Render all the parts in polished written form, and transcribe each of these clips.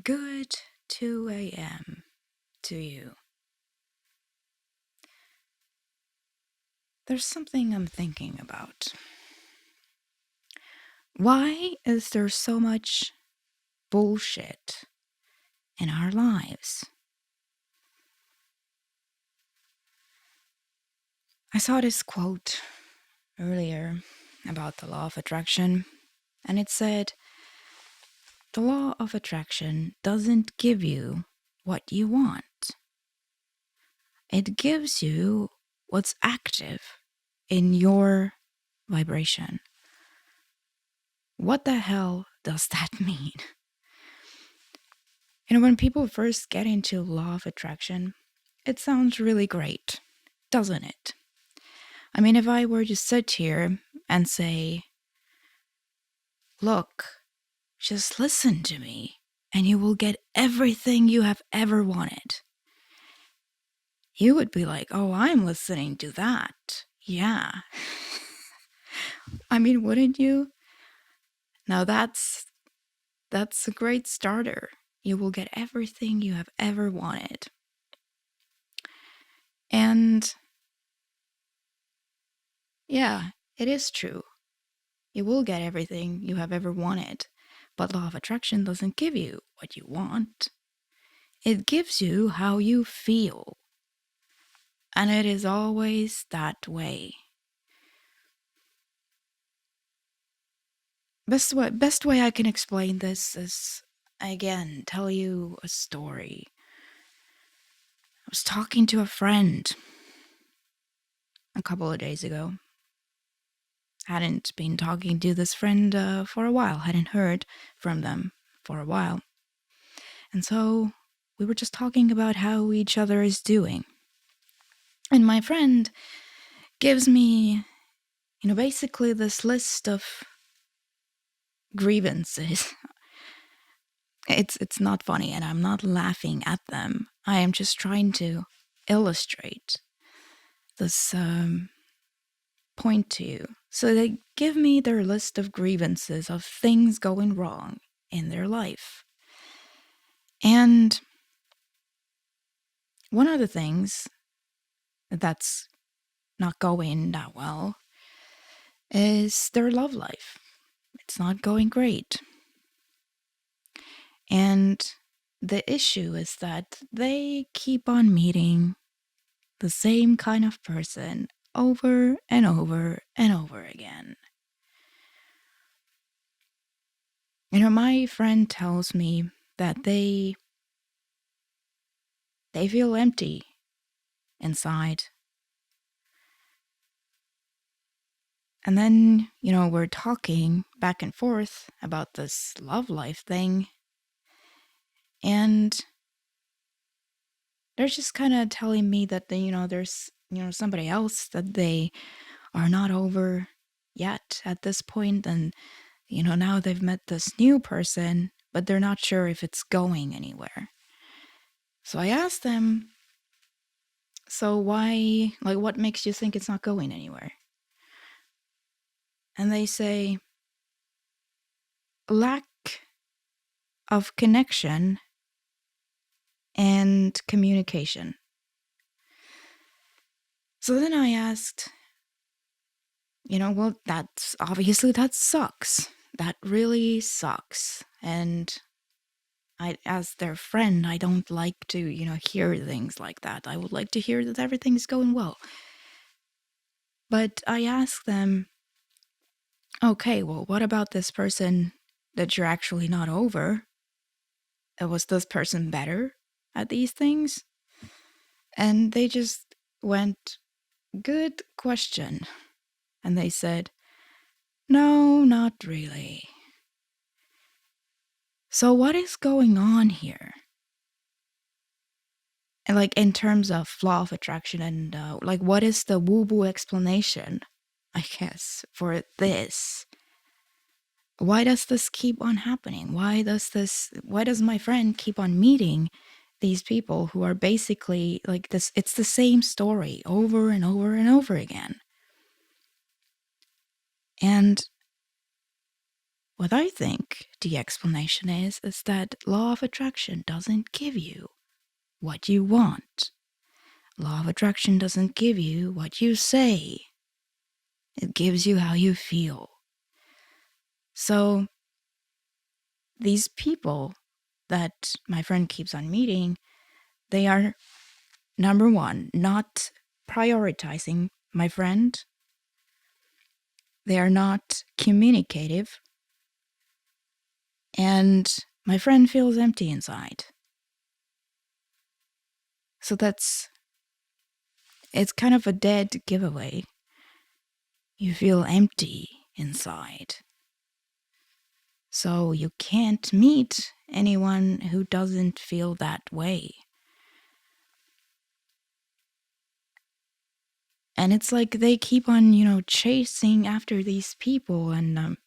Good 2 a.m. to you. There's something I'm thinking about. Why is there so much bullshit in our lives? I saw this quote earlier about the law of attraction, and it said, the law of attraction doesn't give you what you want. It gives you what's active in your vibration. What the hell does that mean? When people first get into law of attraction, it sounds really great, doesn't it? I mean, if I were to sit here and say, look, just listen to me and you will get everything you have ever wanted, you would be like, oh, I'm listening to that. Yeah. I mean, wouldn't you? Now that's a great starter. You will get everything you have ever wanted. And yeah, it is true. You will get everything you have ever wanted. But law of attraction doesn't give you what you want. It gives you how you feel. And it is always that way. Best way I can explain this is, again, tell you a story. I was talking to a friend a couple of days ago. Hadn't been talking to this friend for a while. Hadn't heard from them for a while. And so we were just talking about how each other is doing. And my friend gives me, basically this list of grievances. It's not funny, and I'm not laughing at them. I am just trying to illustrate this point to you. So they give me their list of grievances of things going wrong in their life. And one of the things that's not going that well is their love life. It's not going great. And the issue is that they keep on meeting the same kind of person over and over and over again. My friend tells me that they feel empty inside. And then, we're talking back and forth about this love life thing. And they're just kind of telling me that there's somebody else that they are not over yet at this point, and now they've met this new person, but they're not sure if it's going anywhere. So I asked them, so why, what makes you think it's not going anywhere? And they say, lack of connection and communication. So then I asked, well, that's obviously, that sucks. That really sucks. And as their friend, I don't like to, hear things like that. I would like to hear that everything's going well. But I asked them, okay, well, what about this person that you're actually not over? Was this person better at these things? And they just went, good question. And they said, no, not really. So what is going on here? And in terms of law of attraction and what is the woo-woo explanation, I guess, for this? Why does this keep on happening? Why does my friend keep on meeting these people who are basically like this? It's the same story over and over and over again. And What I think the explanation is that law of attraction doesn't give you what you want. Law of attraction doesn't give you what you say. It gives you how you feel. So these people that my friend keeps on meeting, they are, number one, not prioritizing my friend. They are not communicative. And my friend feels empty inside. So it's kind of a dead giveaway. You feel empty inside. So you can't meet anyone who doesn't feel that way. And it's like they keep on, chasing after these people, and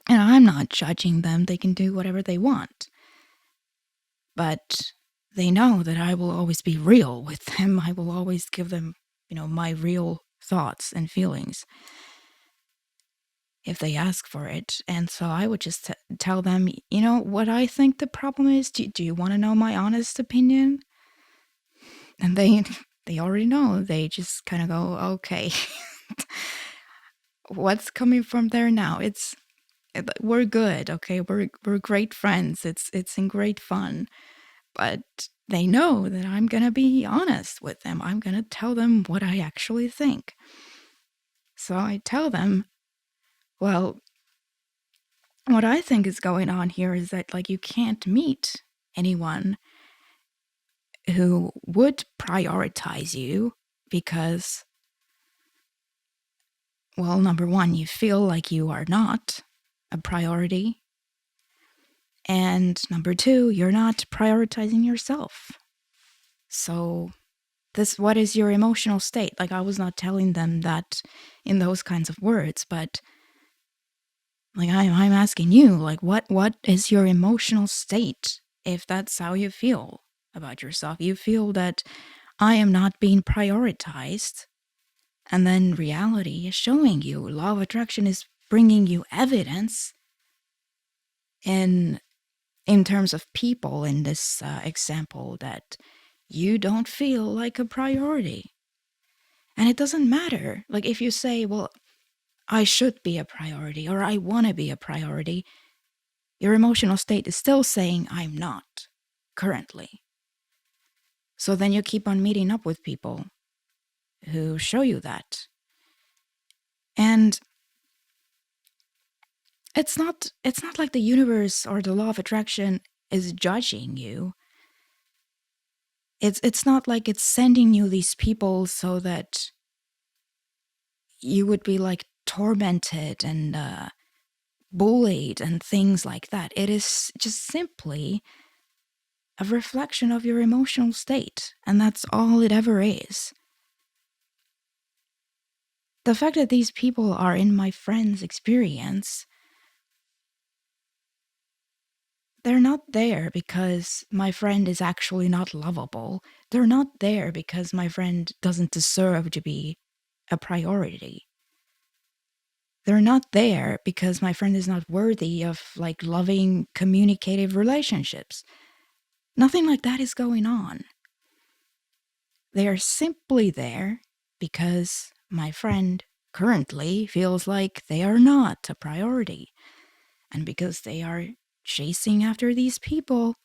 I'm not judging them. They can do whatever they want. But they know that I will always be real with them. I will always give them, my real thoughts and feelings if they ask for it. And so I would just tell them, what I think the problem is. Do you want to know my honest opinion? And they already know. They just kind of go, okay. What's coming from there now? We're good, okay? We're great friends. It's in great fun. But they know that I'm going to be honest with them. I'm going to tell them what I actually think. So I tell them, well, what I think is going on here is that, like, you can't meet anyone who would prioritize you because, well, number one, you feel like you are not a priority. And number two, you're not prioritizing yourself. So what is your emotional state? Like, I was not telling them that in those kinds of words, but like I'm asking you, like, what is your emotional state if that's how you feel about yourself? You feel that I am not being prioritized, and then reality is showing you. Law of attraction is bringing you evidence in terms of people in this example that you don't feel like a priority. And it doesn't matter. Like, if you say, well, I should be a priority or I want to be a priority, your emotional state is still saying I'm not currently. So then you keep on meeting up with people who show you that. And it's not like the universe or the law of attraction is judging you. It's not like it's sending you these people so that you would be like tormented and bullied and things like that. It is just simply a reflection of your emotional state, and that's all it ever is. The fact that these people are in my friend's experience, they're not there because my friend is actually not lovable. They're not there because my friend doesn't deserve to be a priority. They're not there because my friend is not worthy of like loving, communicative relationships. Nothing like that is going on. They are simply there because my friend currently feels like they are not a priority. And because they are chasing after these people,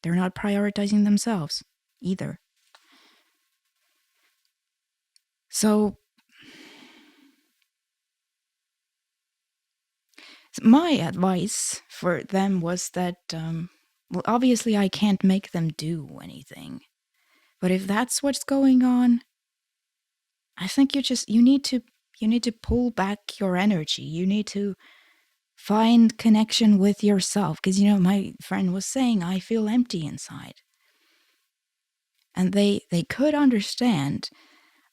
they're not prioritizing themselves either. So my advice for them was that, well, obviously I can't make them do anything. But if that's what's going on, I think you need to pull back your energy. You need to find connection with yourself, because my friend was saying I feel empty inside. And they could understand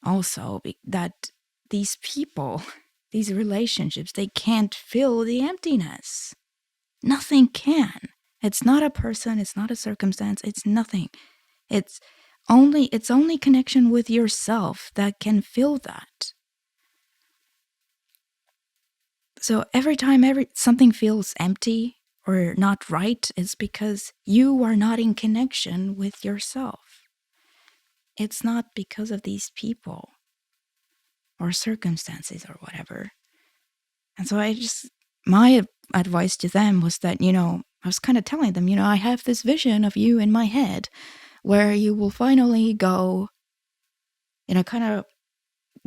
also that these people, these relationships, they can't fill the emptiness. Nothing can. It's not a person, it's not a circumstance, it's nothing. It's only connection with yourself that can fill that. So every time something feels empty or not right, it's because you are not in connection with yourself. It's not because of these people or circumstances or whatever. And so my advice to them was that, I was kind of telling them, I have this vision of you in my head where you will finally go, kind of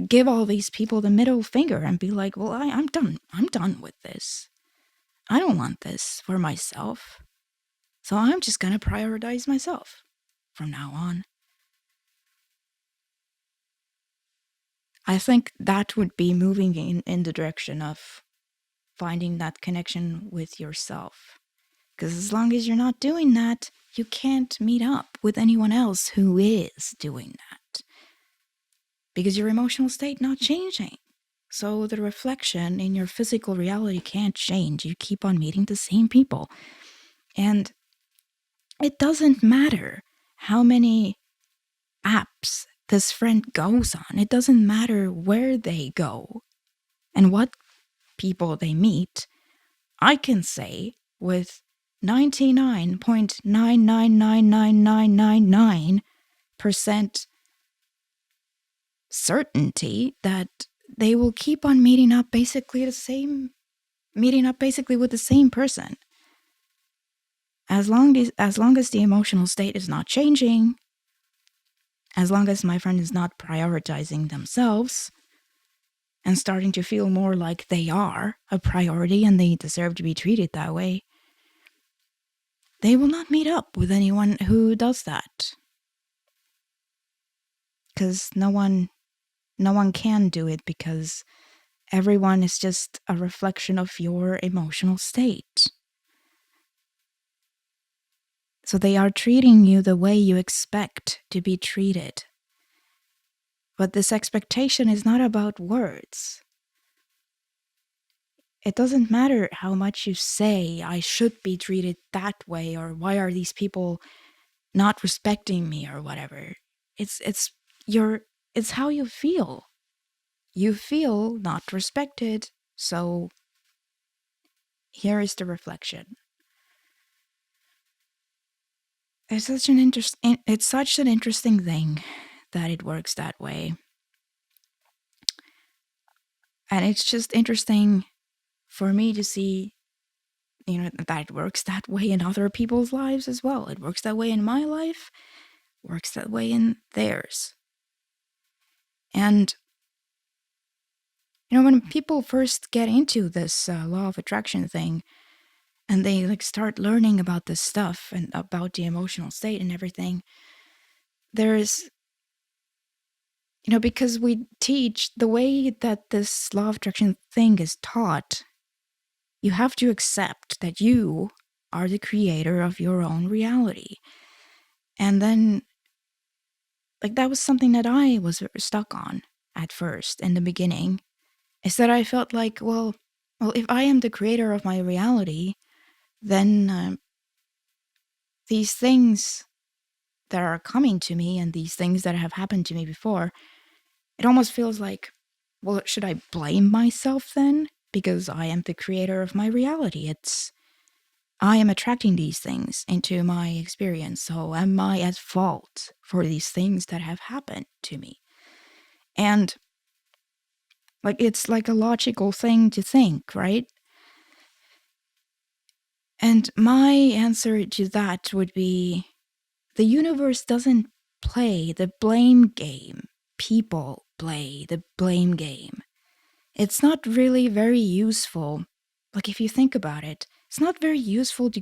give all these people the middle finger and be like, well, I'm done. I'm done with this. I don't want this for myself. So I'm just going to prioritize myself from now on. I think that would be moving in the direction of finding that connection with yourself. Because as long as you're not doing that, you can't meet up with anyone else who is doing that. Because your emotional state not changing. So the reflection in your physical reality can't change. You keep on meeting the same people. And it doesn't matter how many apps this friend goes on. It doesn't matter where they go and what people they meet. I can say with 99.9999999% certainty that they will keep on meeting up basically with the same person. As long as the emotional state is not changing, as long as my friend is not prioritizing themselves and starting to feel more like they are a priority and they deserve to be treated that way, they will not meet up with anyone who does that. Because no one can do it, because everyone is just a reflection of your emotional state. So they are treating you the way you expect to be treated. But this expectation is not about words. It doesn't matter how much you say, I should be treated that way, or why are these people not respecting me, or whatever. It's how you feel. You feel not respected, so here is the reflection. It's such an interesting thing that it works that way. And it's just interesting for me to see, that it works that way in other people's lives as well. It works that way in my life, works that way in theirs. And, when people first get into this law of attraction thing, and they start learning about this stuff and about the emotional state and everything, there's, because we teach the way that this law of attraction thing is taught, you have to accept that you are the creator of your own reality. And then, that was something that I was stuck on at first in the beginning, is that I felt like, well, if I am the creator of my reality, then these things that are coming to me and these things that have happened to me before, it almost feels like, well, should I blame myself then? Because I am the creator of my reality. I am attracting these things into my experience, so am I at fault for these things that have happened to me? And it's like a logical thing to think, right? And my answer to that would be, the universe doesn't play the blame game. People play the blame game. It's not really very useful. If you think about it, it's not very useful to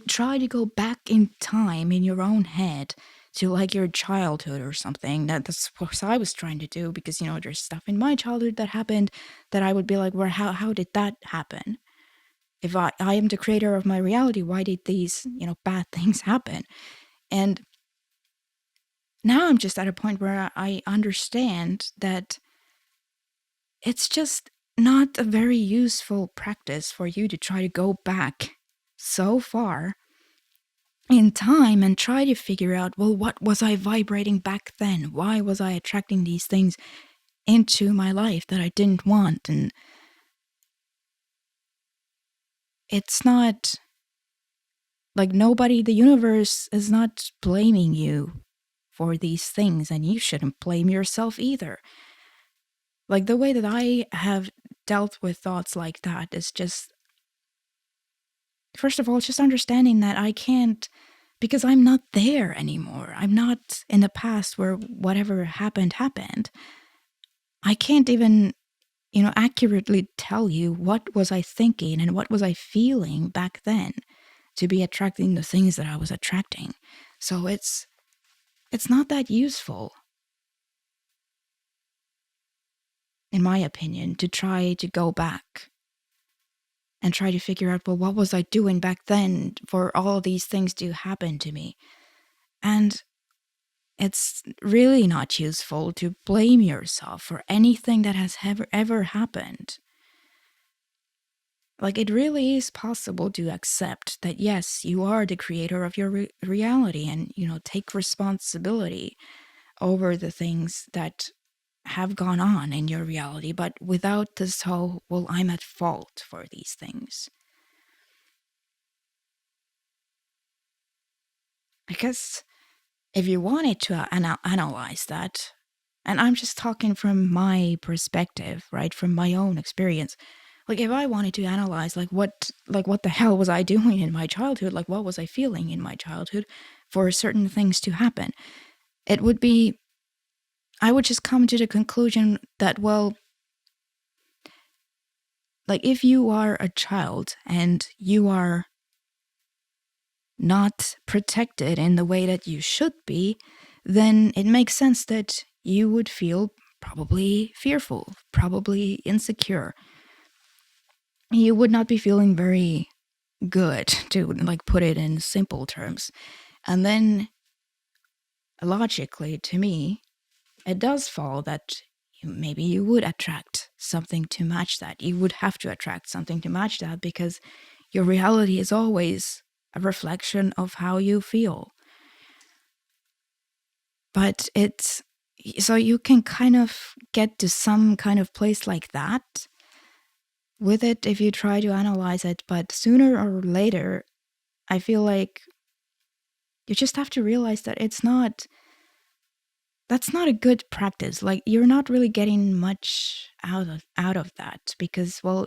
try to go back in time in your own head to your childhood or something. That's what I was trying to do, because there's stuff in my childhood that happened that I would be like, well, how did that happen? If I am the creator of my reality, why did these bad things happen? And now I'm just at a point where I understand that it's just not a very useful practice for you to try to go back so far in time and try to figure out, well, what was I vibrating back then? Why was I attracting these things into my life that I didn't want? And it's not like nobody, the universe is not blaming you for these things, and you shouldn't blame yourself either. Like the way that I have dealt with thoughts like that is just, first of all, it's just understanding that I can't, because I'm not there anymore. I'm not in the past where whatever happened happened. I can't even, accurately tell you what was I thinking and what was I feeling back then to be attracting the things that I was attracting. So it's not that useful, in my opinion, to try to go back and try to figure out, well, what was I doing back then for all these things to happen to me? And it's really not useful to blame yourself for anything that has ever happened. Like, it really is possible to accept that, yes, you are the creator of your reality, and, take responsibility over the things that have gone on in your reality, but without this whole, well, I'm at fault for these things. Because if you wanted to analyze that, and I'm just talking from my perspective, right, from my own experience, like if I wanted to analyze what the hell was I doing in my childhood, like what was I feeling in my childhood for certain things to happen, it would be, I would just come to the conclusion that, well, like if you are a child and you are not protected in the way that you should be, then it makes sense that you would feel probably fearful, probably insecure. You would not be feeling very good, to like put it in simple terms. And then logically, to me, it does follow that maybe you would attract something to match that. You would have to attract something to match that because your reality is always a reflection of how you feel. But it's, so you can kind of get to some kind of place like that with it if you try to analyze it. But sooner or later, I feel like you just have to realize that that's not a good practice. Like, you're not really getting much out of that because, well,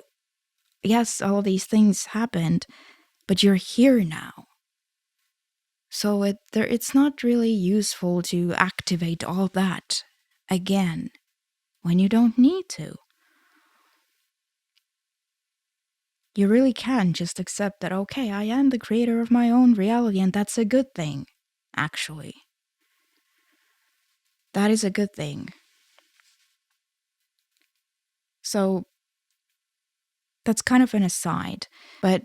yes, all these things happened, but you're here now. So it's not really useful to activate all that again when you don't need to. You really can just accept that, okay, I am the creator of my own reality, and that's a good thing, actually. That is a good thing. So that's kind of an aside. But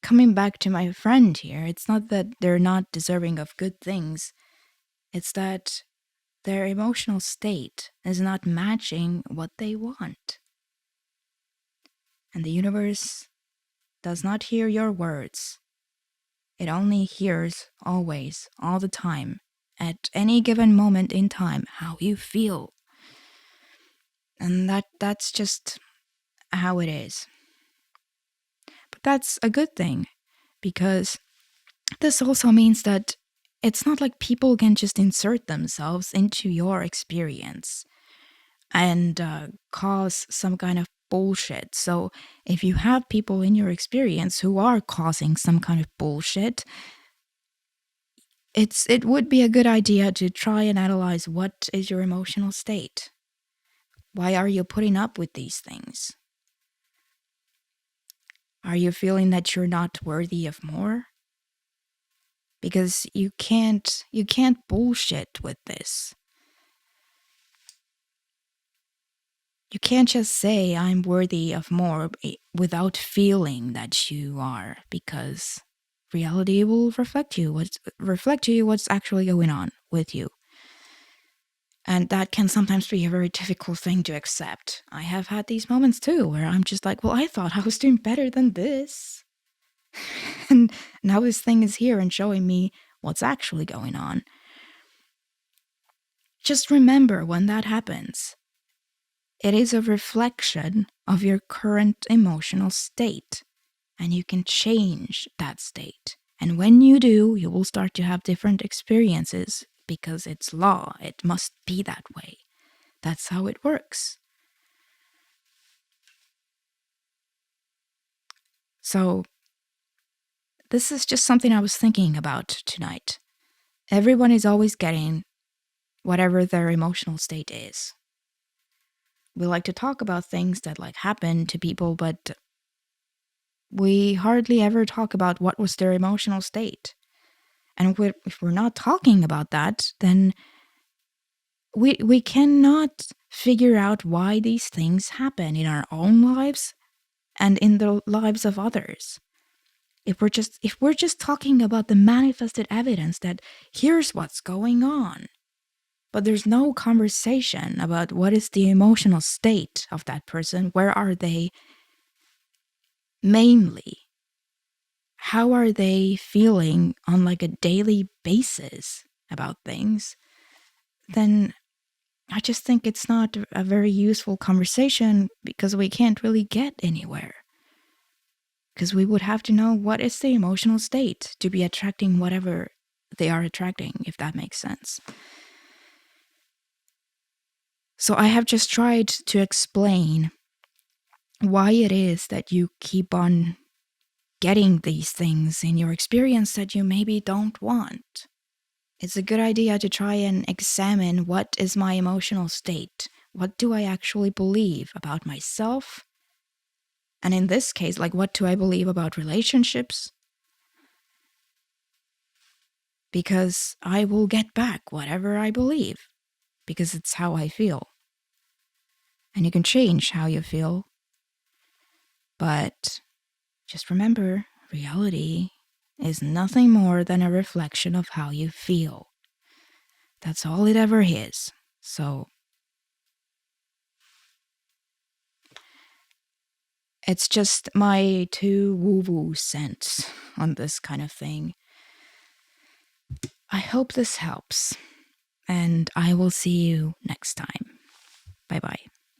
coming back to my friend here, it's not that they're not deserving of good things, it's that their emotional state is not matching what they want. And the universe does not hear your words. It only hears always, all the time, at any given moment in time, how you feel. And that's just how it is. But that's a good thing, because this also means that it's not like people can just insert themselves into your experience and cause some kind of bullshit. So if you have people in your experience who are causing some kind of bullshit, it would be a good idea to try and analyze, what is your emotional state? Why are you putting up with these things? Are you feeling that you're not worthy of more? Because you can't bullshit with this. You can't just say I'm worthy of more without feeling that you are, because reality will reflect to you what's actually going on with you. And that can sometimes be a very difficult thing to accept. I have had these moments too, where I'm just like, well, I thought I was doing better than this. And now this thing is here and showing me what's actually going on. Just remember, when that happens, it is a reflection of your current emotional state. and you can change that state. And when you do, you will start to have different experiences because it's law. It must be that way. That's how it works. So, this is just something I was thinking about tonight. Everyone is always getting whatever their emotional state is. We like to talk about things that like happen to people, but we hardly ever talk about what was their emotional state. And if we're not talking about that, then we cannot figure out why these things happen in our own lives and in the lives of others. If we're just talking about the manifested evidence that here's what's going on, but there's no conversation about what is the emotional state of that person, where are they mainly, how are they feeling on like a daily basis about things, then I just think it's not a very useful conversation because we can't really get anywhere. Because we would have to know what is the emotional state to be attracting whatever they are attracting, if that makes sense. So I have just tried to explain why it is that you keep on getting these things in your experience that you maybe don't want. It's a good idea to try and examine what is my emotional state. What do I actually believe about myself? And in this case, like, what do I believe about relationships? Because I will get back whatever I believe, because it's how I feel. And you can change how you feel. But just remember, reality is nothing more than a reflection of how you feel. That's all it ever is. So it's just my 2 woo-woo cents on this kind of thing. I hope this helps, and I will see you next time. Bye bye.